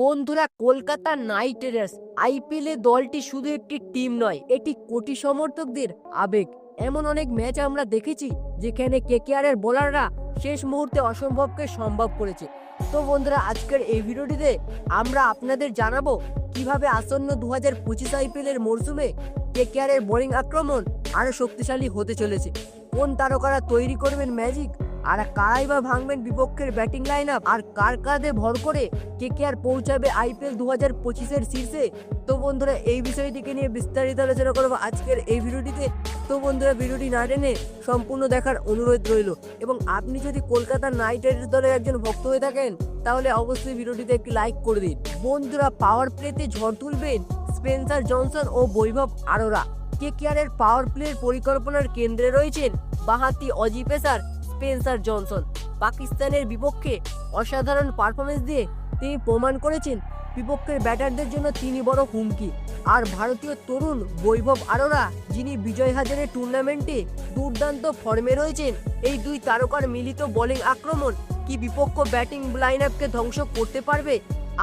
বন্ধুরা, Kolkata night Riders IPL এ দলটি শুধু একটি টিম নয়, এটি কোটি সমর্থকদের আবেগ। এমন অনেক ম্যাচ আমরা দেখেছি যেখানে কেকেআর এর বোলাররা শেষ মুহূর্তে অসম্ভবকে সম্ভব করেছে। তো বন্ধুরা, আজকের এই ভিডিওটিতে আমরা আপনাদের জানাবো কিভাবে আসন্ন 2025 আইপিএল এর মরশুমে কেকেআর এর বোলিং আক্রমণ আরো শক্তিশালী হতে চলেছে, কোন তারকারা তৈরি করবেন ম্যাজিক, আর কারাই বা ভাঙবেন বিপক্ষের ব্যাটিং লাইন আপ, আর কার কাঁধে ভর করে কেকেআর পৌঁছাবে আইপিএল 2025 শীর্ষে। তো বন্ধুরা, এই বিষয়টিকে নিয়ে বিস্তারিত আলোচনা করবো আজকের এই ভিডিওটিতে। তো বন্ধুরা, ভিডিওটি না টেনে সম্পূর্ণ দেখার অনুরোধ রইল, এবং আপনি যদি কলকাতা নাইট রাইডার্স দলের একজন ভক্ত হয়ে থাকেন তাহলে অবশ্যই ভিডিওটিতে একটি লাইক করে দিন। বন্ধুরা, পাওয়ার প্লেতে ঝড় তুলবেন স্পেন্সার জনসন ও বৈভব আরোরা। কেকেআর এর পাওয়ার প্লের পরিকল্পনার কেন্দ্রে রয়েছেন বাঁহাতি অজি পেসার স্পেন্সার জনসন। পাকিস্তানের বিপক্ষে অসাধারণ পারফরমেন্স দিয়ে তিনি প্রমাণ করেছেন বিপক্ষের ব্যাটারদের জন্য তিনি বড় হুমকি। আর ভারতীয় তরুণ বৈভব আরোরা, যিনি বিজয় হাজারে টুর্নামেন্টে দুর্দান্ত ফর্মে রয়েছেন, এই দুই তারকার মিলিত বোলিং আক্রমণ কি বিপক্ষ ব্যাটিং লাইন আপকে ধ্বংস করতে পারবে?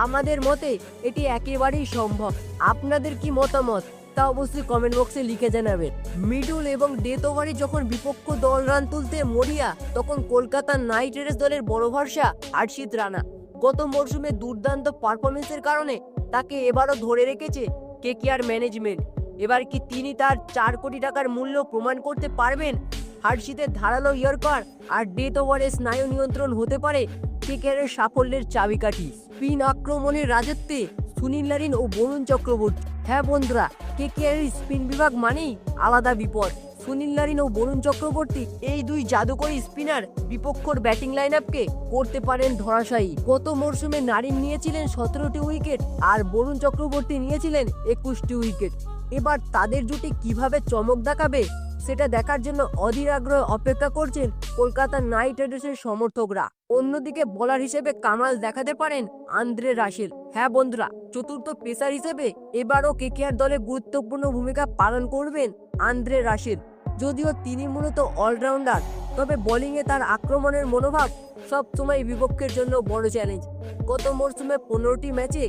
আমাদের মতে এটি একেবারেই সম্ভব। আপনাদের কি মতামত তা অবশ্যই কমেন্ট বক্সে লিখে জানাবেন। মিডল এবং ডেথ ওভারে যখন বিপক্ষ দল রান তুলতে মরিয়া, তখন কলকাতা নাইট রাইডার্স দলের বড় ভরসা হর্ষিত রানা। গত মরশুমে দুর্দান্ত পারফরমেন্সের কারণে তাকে এবারও ধরে রেখেছে কেকেআর ম্যানেজমেন্ট। এবার কি তিনি তার 4 কোটি টাকার মূল্য প্রমাণ করতে পারবেন? হর্ষিতের ধারালো ইয়র্কার আর ডেথ ওভারে স্নায়ু নিয়ন্ত্রণ হতে পারে কেকেআর এর সাফল্যের চাবিকাঠি। স্পিন আক্রমণের রাজত্বে সুনীল নারিন ও বরুণ চক্রবর্তী। হ্যাঁ বন্ধুরা, কেকেআর এর স্পিন বিভাগ মানেই আলাদা বিপদ। সুনীল নারিন ও বরুণ চক্রবর্তী, এই দুই জাদুকরী স্পিনার বিপক্ষর ব্যাটিং লাইন আপকে করতে পারেন ধরাশায়ী। গত মরশুমে নারিন নিয়েছিলেন 17টি উইকেট আর বরুণ চক্রবর্তী নিয়েছিলেন 21টি উইকেট। এবার তাদের জুটি কিভাবে চমক দেখাবে সেটা দেখার জন্য অধীর আগ্রহে অপেক্ষা করছেন কলকাতা নাইট রাইডার্সের সমর্থকরা। অন্যদিকে বোলার হিসেবে কামাল দেখাতে পারেন আন্দ্রে রাসেল। হ্যাঁ বন্ধুরা, চতুর্থ পেসার হিসেবে এবারও কেকেআর দলে গুরুত্বপূর্ণ ভূমিকা পালন করবেন আন্দ্রে রাসেল। যদিও তিনি মূলত অলরাউন্ডার, তবে বোলিংয়ে তার আক্রমণের মনোভাব সবসময় বিপক্ষের জন্য বড় চ্যালেঞ্জ। গত মরশুমে 15টি ম্যাচে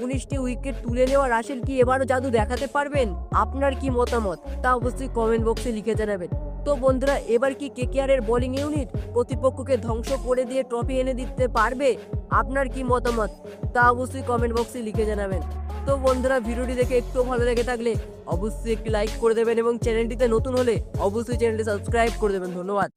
19টি উইকেট তুলে নেওয়া রাসেল কি এবারও জাদু দেখাতে পারবেন? আপনার কি মতামত তা অবশ্যই কমেন্ট বক্সে লিখে জানাবেন। তো বন্ধুরা, এবার কি কেকেআর এর বোলিং ইউনিট প্রতিপক্ষকে ধ্বংস করে দিয়ে ট্রফি এনে দিতে পারবে? আপনার কি মতামত তা অবশ্যই কমেন্ট বক্সে লিখে জানাবেন। তো বন্ধুরা, ভিডিওটি দেখে একটু ভালো লেগে থাকলে অবশ্যই একটি লাইক করে দেবেন, এবং চ্যানেলটিতে নতুন হলে অবশ্যই চ্যানেলটি সাবস্ক্রাইব করে দেবেন। ধন্যবাদ।